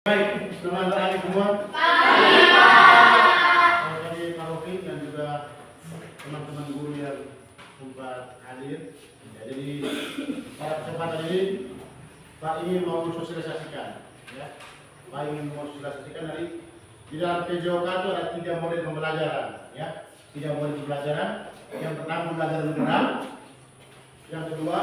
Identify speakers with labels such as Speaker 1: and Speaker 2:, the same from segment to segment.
Speaker 1: Baik, selamat pagi semua.
Speaker 2: Pagi, Pak.
Speaker 1: Dari Pak Rofi dan juga teman-teman guru yang sempat hadir. Ya, jadi pada kesempatan ini Pak ingin mau sosialisasikan, ya. Pak ingin mau sosialisasikan dari di dalam PJOK itu ada 3 model pembelajaran, ya. 3 model pembelajaran. Yang pertama pembelajaran general, yang kedua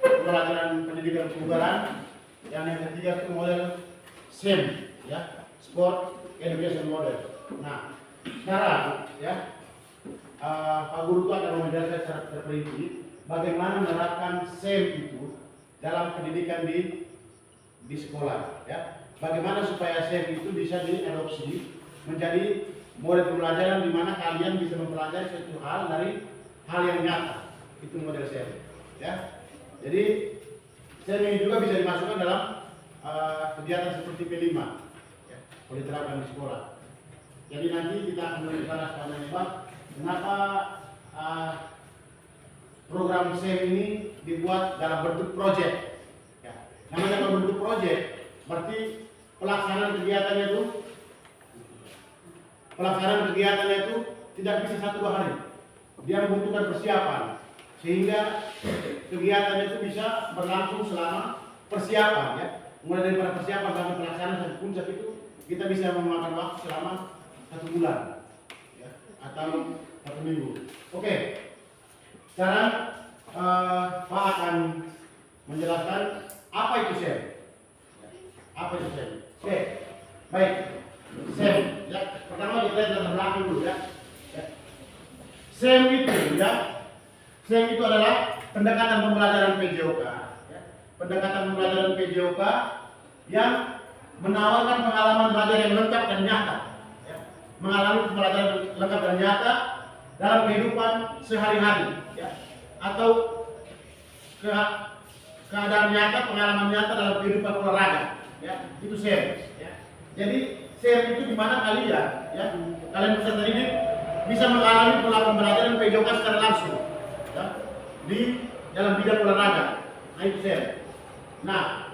Speaker 1: pembelajaran pendidikan kebugaran, yang ketiga itu model SEM, ya, Sport Education Model. Nah, sekarang ya Pak Guru itu akan menjelaskan secara terperinci bagaimana menerapkan SEM itu dalam pendidikan di sekolah, ya. Bagaimana supaya SEM itu bisa diadopsi menjadi model pembelajaran di mana kalian bisa mempelajari suatu hal dari hal yang nyata. Itu model SEM, ya. Jadi SEM ini juga bisa dimasukkan dalam kegiatan seperti P5, ya, kalau diterapkan di sekolah. Jadi nanti kita akan membahas secara lebar kenapa program SEM ini dibuat dalam bentuk proyek. Ya. Namanya dalam bentuk proyek, berarti pelaksanaan kegiatannya itu tidak bisa 1-2 hari. Dia membutuhkan persiapan sehingga kegiatan itu bisa berlangsung selama persiapan, ya. Mulai dari persiapan sampai pelaksanaan sampai puncak itu kita bisa memakan waktu selama 1 bulan, ya, atau 1 minggu. Oke, sekarang Pak akan menjelaskan apa itu SEM. Apa itu SEM? Oke, baik. SEM, ya. Pertama kita lihat latar belakang dulu, ya. SEM itu, ya. SEM itu adalah pendekatan pembelajaran PJOK. Pendekatan pembelajaran PJOK yang menawarkan pengalaman belajar yang lengkap dan nyata, ya. Mengalami pembelajaran lengkap dan nyata dalam kehidupan sehari-hari, ya. Atau keadaan nyata, pengalaman nyata dalam kehidupan olahraga, ya. Itu SEM, ya. Jadi SEM itu di mana kalian, ya, kalian peserta didik bisa mengalami pola pembelajaran PJOK secara langsung, ya, di dalam bidang olahraga. Nah, itu SEM. Nah,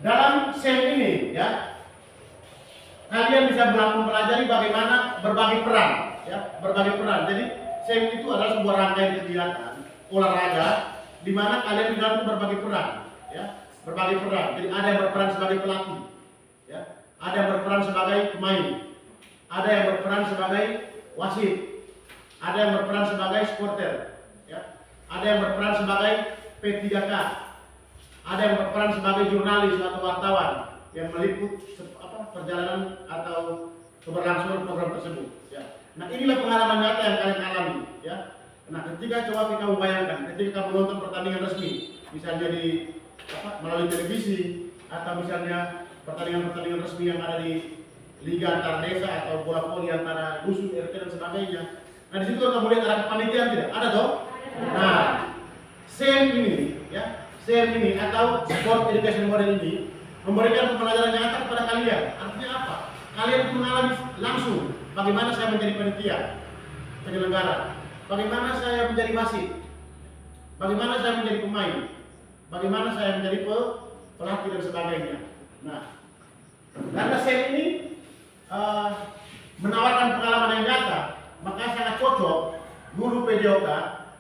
Speaker 1: dalam SEM ini, ya, kalian bisa mempelajari bagaimana berbagi peran, ya, berbagi peran. Jadi SEM itu adalah sebuah rangkaian kegiatan olahraga di mana kalian di dalam itu berbagi peran, ya, berbagi peran. Jadi ada yang berperan sebagai pelatih, ya, ada yang berperan sebagai pemain, ada yang berperan sebagai wasit, ada yang berperan sebagai supporter, ya, ada yang berperan sebagai P3K, ada yang berperan sebagai jurnalis atau wartawan yang meliput perjalanan atau keberlangsungan program tersebut, ya. Nah, inilah pengalaman nyata yang kalian alami, ya. Nah, ketika coba kita membayangkan ketika menonton pertandingan resmi, misalnya melalui televisi atau misalnya pertandingan-pertandingan resmi yang ada di liga antar desa atau bola voli antara dusun, RT dan sebagainya. Nah, di situ kamu lihat ada kepanitiaan tidak? Ada toh? Nah, SEM ini, ya, SEM ini atau Sport Education Model ini memberikan pembelajaran nyata kepada kalian. Artinya apa? Kalian mengalami langsung bagaimana saya menjadi panitia penyelenggara, bagaimana saya menjadi wasit, bagaimana saya menjadi pemain, bagaimana saya menjadi pelatih dan sebagainya. Nah, karena SEM ini menawarkan pengalaman yang nyata, maka sangat cocok guru PJOK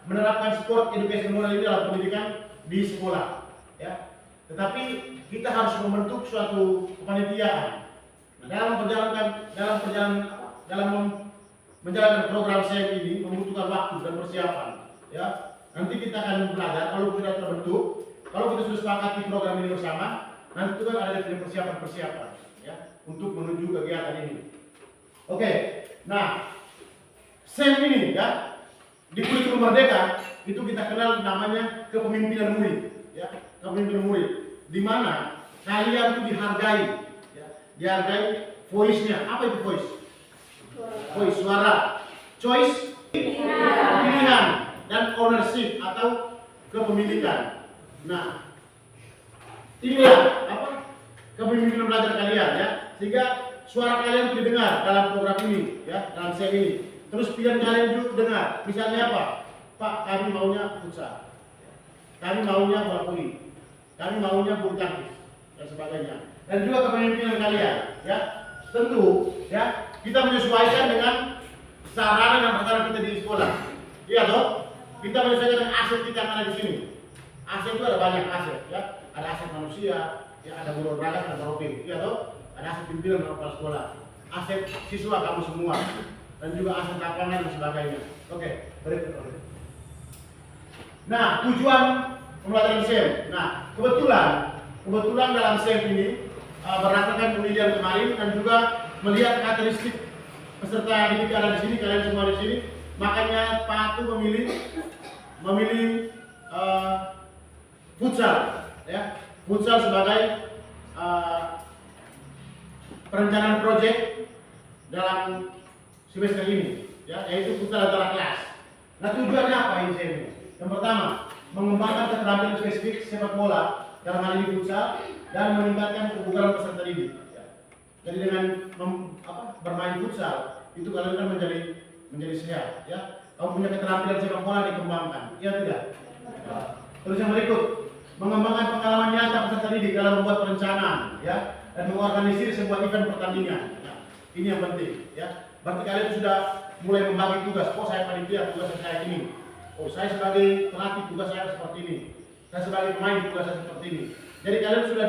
Speaker 1: menerapkan Sport Education Model ini dalam pendidikan di sekolah, ya. Tetapi kita harus membentuk suatu kepanitiaan. Nah, dalam menjalankan program SEM ini membutuhkan waktu dan persiapan, ya. Nanti kita akan belajar kalau sudah terbentuk, kalau kita sudah sepakati program ini bersama, nanti itu kan ada persiapan, ya, untuk menuju kegiatan ini. Oke, nah SEM ini, ya, di kurikulum Merdeka itu kita kenal namanya kepemimpinan murid, ya, kepemimpinan murid, di mana kalian itu dihargai, ya, dihargai voice-nya. Apa itu voice? Voice, suara, choice, pilihan, dan ownership atau kepemilikan. Nah, inilah kepemimpinan belajar kalian, ya, sehingga suara kalian itu didengar dalam program ini, ya, dalam SEM ini. Terus pilihan kalian juga dengar. Misalnya apa? Pak, kami maunya futsal, kami maunya bola voli, kami maunya bulu tangkis, dan sebagainya. Dan juga kepemimpinan kalian, ya. Tentu, ya, kita menyesuaikan dengan sarana dan prasarana kita di sekolah. Iya toh? Kita menyesuaikan dengan aset kita yang ada di sini. Aset itu ada banyak aset, ya. Ada aset manusia, ya, ada guru olahraga, ada tropik, iya toh? Ada aset pimpinan kepala sekolah, aset siswa kamu semua, dan juga aset lapangan dan sebagainya. Oke, berikut. Nah, tujuan pembelajaran SEM. Nah, kebetulan dalam SEM ini berdasarkan penelitian kemarin dan juga melihat karakteristik peserta didik ada di sini, kalian semua di sini, makanya Pak Atu memilih futsal, ya, futsal sebagai perencanaan proyek dalam semester ini, ya, yaitu futsal antara kelas. Nah, tujuannya apa ini SEM? Yang pertama, mengembangkan keterampilan spesifik sepak bola dalam hal ini futsal dan meningkatkan kebugaran peserta didik. Ya. Jadi dengan bermain futsal itu kalian kan menjadi sehat, ya. Kamu punya keterampilan sepak bola dikembangkan, iya tidak? Ya. Terus yang berikut, mengembangkan pengalaman nyata peserta didik dalam membuat perencanaan, ya, dan mengorganisir sebuah event pertandingan. Ya. Ini yang penting, ya. Berarti kalian sudah mulai membagi tugas. Oh, saya panitia, tugas saya ini. Oh, saya sebagai pelatih tugas saya seperti ini. Saya sebagai pemain tugas saya seperti ini. Jadi kalian sudah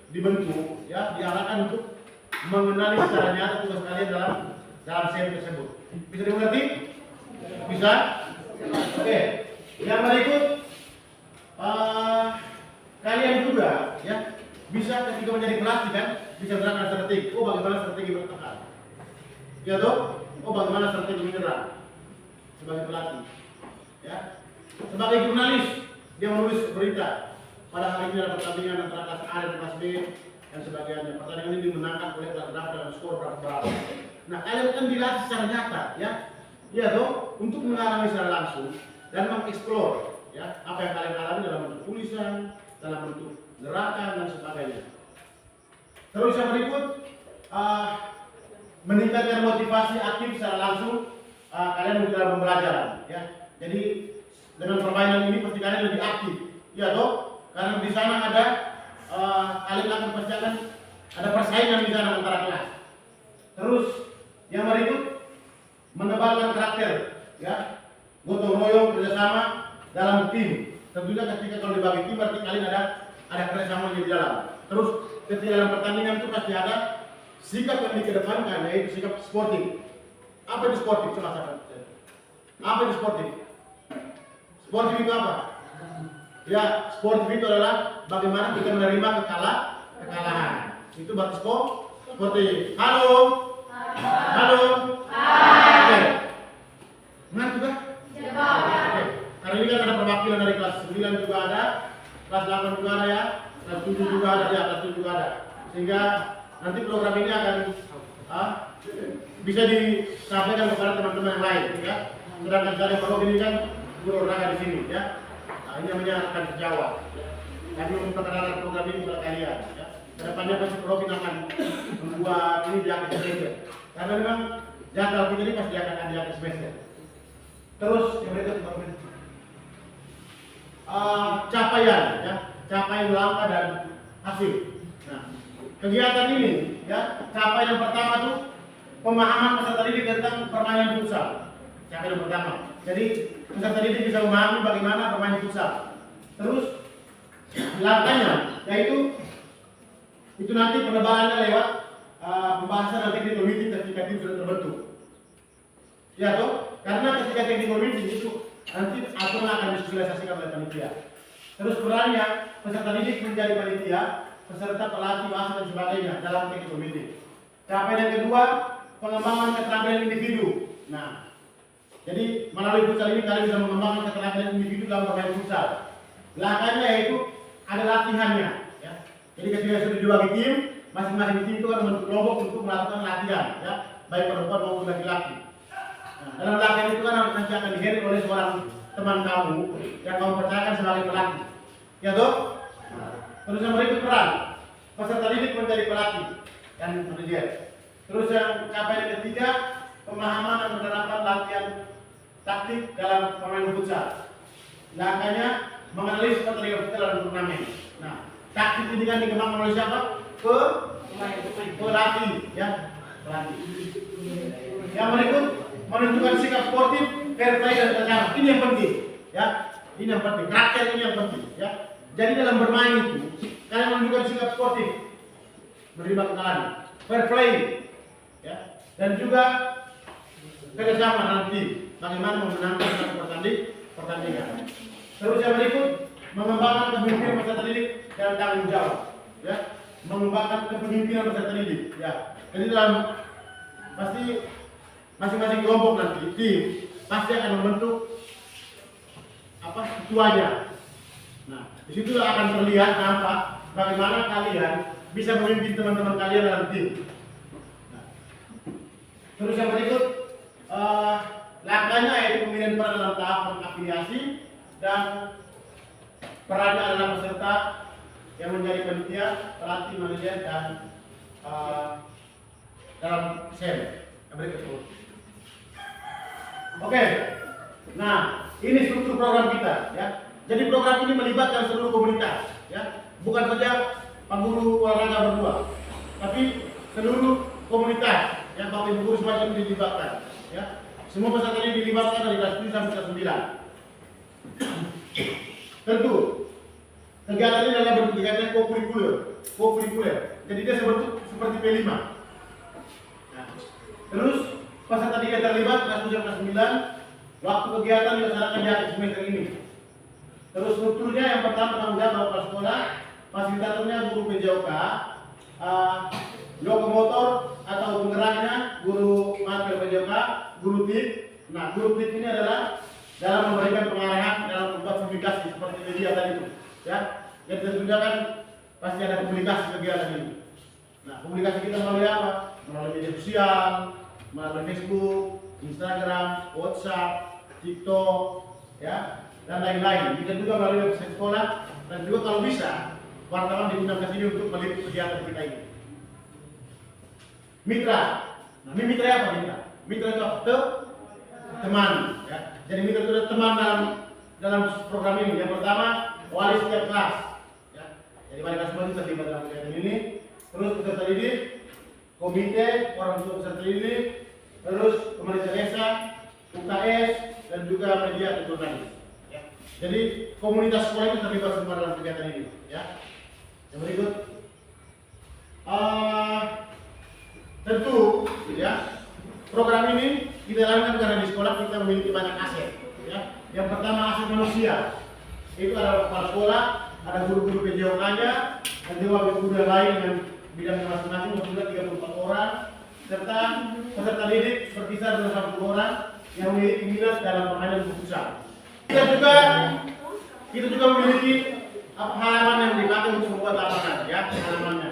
Speaker 1: dibentuk, ya, diarahkan untuk mengenali secara nyata tugas kalian dalam SEM tersebut. Bisa dimengerti? Bisa? Oke. Yang berikut, kalian juga, ya, bisa ketika menjadi pelatih kan, bisa menerapkan strategi. Oh, bagaimana strategi bertahan? Ya toh? Oh, bagaimana strategi menyerang sebagai pelatih? Ya, sebagai jurnalis dia menulis berita. Pada hari ini ada pertandingan antara kelas A dan kelas B dan sebagainya. Pertandingan ini dimenangkan oleh kelas berapa dengan skor berapa. Nah, kalian kan dilatih secara nyata, ya, iya toh, untuk mengalami secara langsung dan mengeksplor, ya, apa yang kalian alami dalam bentuk tulisan, dalam bentuk gerakan dan sebagainya. Terus yang berikut, meningkatkan motivasi aktif secara langsung kalian dalam pembelajaran, ya. Jadi dengan permainan ini pasti kalian lebih aktif, ya toh? Karena di sana ada kalian akan pasti akan ada persaingan di sana antara kelas. Terus yang berikut, menebalkan karakter, ya, gotong royong kerjasama dalam tim. Tentunya ketika kalau dibagi tim berarti kalian ada kerjasama di dalam. Terus ketika dalam pertandingan itu pasti ada sikap yang dikedepankan, yaitu sikap sportif. Apa itu sportif? Coba saya. Apa itu sportif? Sportif itu apa? Ya, sportif itu adalah bagaimana kita menerima kekalahan. Itu berarti sportif. Halo? Halo? Oke. Mengerti kan? Oke. Karena ini kan ada perwakilan dari kelas 9 juga ada, kelas 8 juga ada, ya, kelas 7 juga ada, ya, kelas 7 juga ada. Sehingga nanti program ini akan bisa disampaikan kepada teman-teman yang lain, ya. Sedangkan saya kalau ini kan guru olahraga di sini, ya. Nah, ini namanya akan dijawab. Kami memperkenalkan program ini kepada kalian, ya. Kedepannya pasti Profin akan membuat ini di akhir semester. Karena memang jadwal kita ini pasti akan ada di akhir semester. Terus yang berikut, capaian, ya, capaian langkah dan hasil. Nah, kegiatan ini, ya, capaian yang pertama tuh pemahaman peserta didik tentang permainan futsal. Capaian yang pertama. Jadi peserta didik bisa memahami bagaimana bermain futsal. Terus langkahnya yaitu itu nanti penebalannya lewat pembahasan dan technical meeting ketika tim sudah terbentuk. Ya toh, karena ketika technical meeting itu nanti aturan akan disosialisasikan oleh panitia. Terus perannya peserta didik menjadi panitia, peserta pelatih, wasit dan sebagainya dalam technical meeting. Capaian yang kedua, pengembangan keterampilan individu. Nah, jadi melalui futsal ini kalian bisa mengembangkan keterampilan individu dalam bermain futsal. Langkahnya yaitu ada latihannya, ya. Jadi ketika sudah dibagi tim, masing-masing tim itu akan membentuk kelompok untuk melakukan latihan, ya, baik perempuan maupun laki-laki. Nah, dalam latihan itu kan nanti akan dihandle oleh seorang teman kamu yang kamu percayakan sebagai pelatih, ya toh? Terus yang berikut peran peserta didik menjadi pelatih dan manajer. Terus yang capaian ketiga, pemahaman dan penerapan latihan taktik dalam permainan futsal. Langkahnya menganalisis strategi futsal dalam turnamen. Nah, Taktik ini kan dikembangkan oleh siapa? Pelatih, ya, pelatih. Yang berikut menentukan sikap sportif, fair play dan tata cara. Ini yang penting, ya. Ini yang penting. Karakter ini yang penting, ya. Jadi dalam bermain itu, kalian menunjukkan sikap sportif, menerima kekalahan, fair play, ya, dan juga kerjasama dalam tim. Bagaimana memenangkan satu pertandingan. Terus yang berikut mengembangkan kepemimpinan peserta didik dan tanggung jawab, ya. Mengembangkan kepemimpinan peserta didik, ya. Jadi dalam pasti masing-masing kelompok nanti tim pasti akan membentuk apa ketuanya. Nah, disitulah akan terlihat nampak bagaimana kalian bisa memimpin teman-teman kalian dalam tim. Nah, terus yang berikut langkahnya yaitu pemilihan peran dalam tahap afiliasi dan peran adalah peserta yang menjadi panitia, pelatih, manajer dan dalam SEM. Berikut. Oke. Nah, ini struktur program kita, ya. Jadi program ini melibatkan seluruh komunitas, ya. Bukan saja pengguru olahraga berdua, tapi seluruh komunitas yang Bapak Ibu guru semua ini dilibatkan, ya. Semua peserta ini dilibatkan dari kelas 7 sampai kelas 9. Tentu kegiatan ini adalah bentuk kegiatan co-curricular. Jadi dia seperti P5. Nah, terus peserta didik terlibat kelas 7 kelas 9. Waktu kegiatan dilaksanakan di akhir semester ini. Terus strukturnya yang pertama tanggung jawab kepala sekolah, fasilitatornya guru PJOK, lokomotor atau penggeraknya guru matkul PJOK, guru TIP. Nah, guru TIP ini adalah dalam memberikan pengarahan dalam membuat publikasi seperti media tadi itu, ya. Jadi tentunya kan pasti ada publikasi kegiatan ini. Nah, publikasi kita melalui apa? Melalui media sosial, melalui Facebook, Instagram, WhatsApp, TikTok, ya, dan lain-lain. Bisa juga melalui website sekolah dan juga kalau bisa wartawan digunakan sini untuk meliput kegiatan kita ini. Mitra. Nah, ini mitra apa mitra? Mitra itu apa? Teman, ya. Jadi mitra itu teman dalam program ini. Yang pertama, wali setiap kelas, ya. Jadi wali kelas semua terlibat dalam kegiatan ini. Terus peserta didik, komite, orang tua peserta didik, terus pemerintah desa, UKS, dan juga media dan jurnalis. Ya. Jadi komunitas sekolah itu terlibat semua dalam kegiatan ini. Ya. Yang berikut, tentu, ya, program ini kita lakukan karena di sekolah kita memiliki banyak aset. Ya. Yang pertama aset manusia, itu ada kepala sekolah, ada guru-guru PJOK-nya, dan juga guru yang lain dengan bidang masing-masing, juga 34 orang. Serta peserta didik berkisar 20 orang yang memiliki minat dalam permainan futsal. Kita juga memiliki halaman yang dipakai untuk membuat lapangan, ya, halamannya.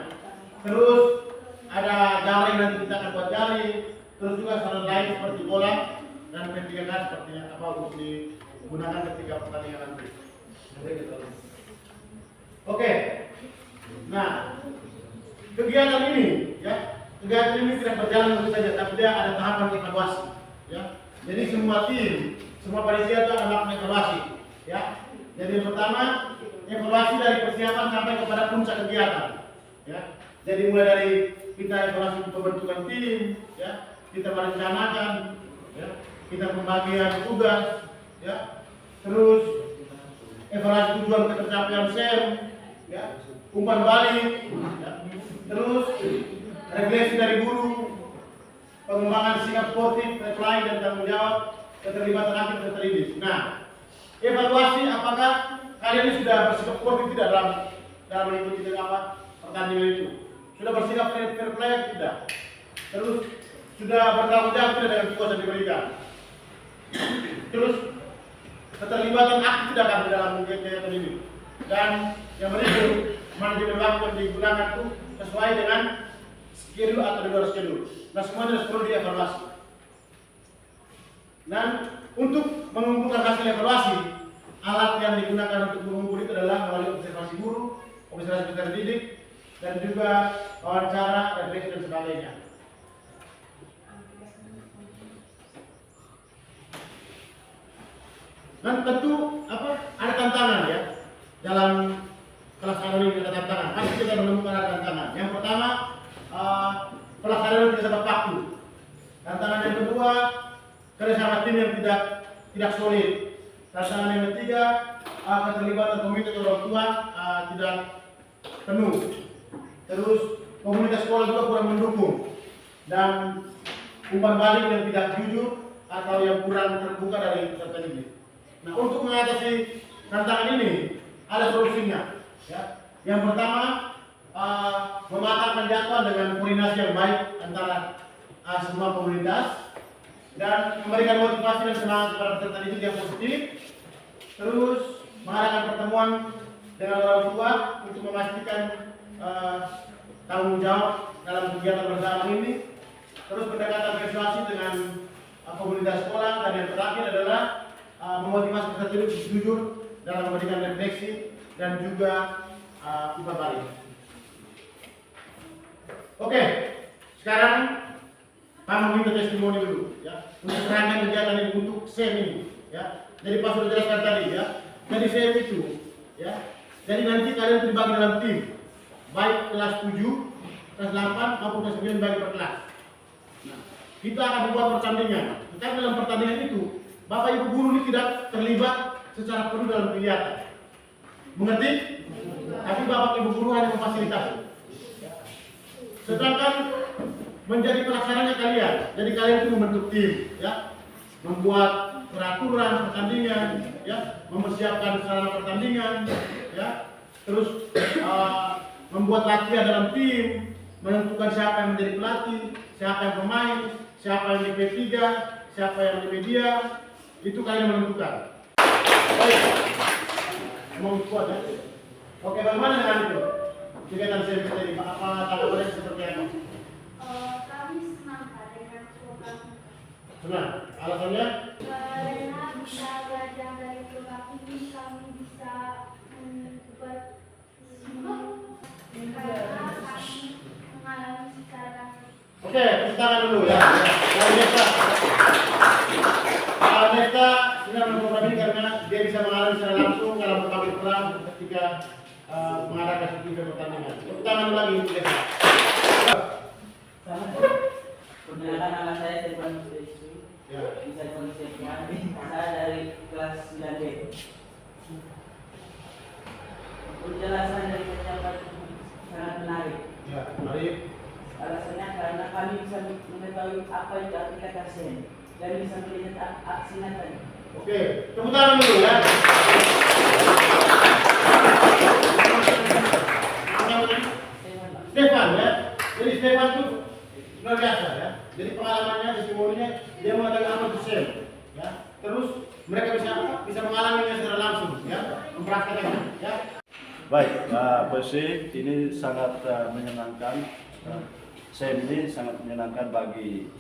Speaker 1: Terus ada jaring nanti kita akan buat jaring. Terus juga saran lain seperti bola dan P3K seperti apa untuk digunakan ketika pertandingan nanti. Oke. Nah, kegiatan ini, ya. Kegiatan ini tidak berjalan begitu saja, tapi dia ada tahapan evaluasi, ya. Jadi semua tim, semua panitia itu akan melakukan evaluasi, ya. Jadi yang pertama, evaluasi dari persiapan sampai kepada puncak kegiatan, ya. Jadi mulai dari kita evaluasi pembentukan tim, ya, kita merencanakan, ya, kita pembagian tugas, ya. Terus evaluasi tujuan tercapaian SEM, ya, umpan balik, ya. Terus refleksi dari guru, pengembangan sikap sportif, reply dan tanggung jawab, keterlibatan aktif dan terdidik. Nah, evaluasi apakah kalian ini sudah bersikap sportif tidak dalam mengikuti pertandingan itu? Sudah bersikap fair play tidak? Terus sudah bertanggung jawab tidak dengan tugas yang diberikan? Terus keterlibatan aktif tidak kan di dalam kegiatan ini? Dan yang berikut, manajemen waktu yang digunakan itu sesuai dengan schedule atau di luar schedule. Nah, semuanya harus perlu dievaluasi. Dan untuk mengumpulkan hasil evaluasi, alat yang digunakan untuk mengumpul itu adalah melalui observasi guru, observasi peserta didik, dan juga wawancara, refleksi dan sebagainya. Dan tentu ada tantangan, ya, dalam kelas ini ada tantangan. Tantangan yang kedua, kerjasama tim yang tidak solid. Tantangan yang ketiga, keterlibatan komite orang tua tidak penuh. Terus komunitas sekolah juga kurang mendukung dan umpan balik yang tidak jujur atau yang kurang terbuka dari peserta didik. Nah, untuk mengatasi tantangan ini ada solusinya. Ya. Yang pertama, mematangkan jadwal dengan koordinasi yang baik antara semua komunitas dan memberikan motivasi dan semangat kepada peserta didik yang positif. Terus mengadakan pertemuan dengan orang tua untuk memastikan tanggung jawab dalam kegiatan bersama ini. Terus pendekatan persuasi dengan komunitas sekolah, dan yang terakhir adalah memotivasi peserta didik jujur dalam memberikan refleksi dan juga umpan balik. Oke, sekarang kami minta testimoni dulu, ya, untuk rangkaian kegiatan ini untuk SEM ini, ya. Jadi Pak sudah jelaskan tadi, ya. Jadi SEM itu, ya. Jadi nanti kalian dibagi dalam tim, baik kelas 7, kelas 8 maupun kelas 9 bagi per kelas. Nah, kita akan membuat pertandingan. Tetapi dalam pertandingan itu, Bapak Ibu guru ini tidak terlibat secara penuh dalam kegiatan. Mengerti? Tapi Bapak Ibu guru hanya memfasilitasi. Sedangkan menjadi pelaksananya kalian. Jadi kalian itu membentuk tim, ya, membuat peraturan pertandingan, ya, mempersiapkan sarana pertandingan, ya, terus membuat latihan dalam tim, menentukan siapa yang menjadi pelatih, siapa yang pemain, siapa yang di P3, siapa yang di media, itu kalian menentukan. Baik, mau kuat, ya. Oke, bagaimana dengan itu? Kegiatan saya ini, apa tanggapannya seperti apa?
Speaker 2: Kami senang dengan program.
Speaker 1: Senang. Alasannya?
Speaker 2: Karena bisa belajar dari program ini, kami bisa karena kami mengalami secara.
Speaker 1: Oke, tepuk tangan dulu, ya. Yang Nesta. Nesta sudah program ini karena dia bisa mengalami secara langsung dalam berbagai peran ketika mengadakan studi pertandingan. Tepuk tangan lagi untuk Nesta.
Speaker 3: Perkenalkan, nama saya Stefan Muslisu.
Speaker 1: Ya.
Speaker 3: Bisa konsepnya, saya dari kelas 9B. Penjelasan dari pejabat sangat menarik.
Speaker 1: Ya, mari.
Speaker 3: Alasannya karena kami bisa mengetahui apa itu aplikasi SEM dan bisa melihat aksi nyatanya.
Speaker 1: Oke, tepuk tangan dulu, ya. Stefan, ya. Jadi Stefan itu luar biasa, ya. Jadi pengalamannya, testimoninya, dia mengatakan apa itu SEM, ya. Terus mereka bisa mengalaminya secara langsung, ya, mempraktekkannya, ya.
Speaker 4: Baik, Persi, ini sangat menyenangkan. SEM ini sangat menyenangkan bagi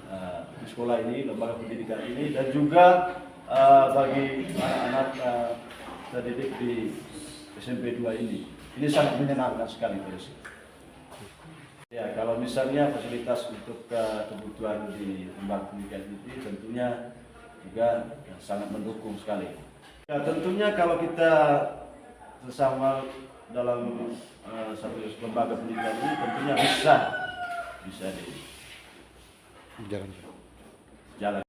Speaker 4: di sekolah ini, lembaga pendidikan ini, dan juga bagi anak-anak terdidik di SMP 2 ini. Ini sangat menyenangkan sekali, Persi. Ya, kalau misalnya fasilitas untuk kebutuhan di lembaga pendidikan ini tentunya juga sangat mendukung sekali. Ya, tentunya kalau kita sesama dalam satu lembaga pendidikan ini tentunya bisa di jalan.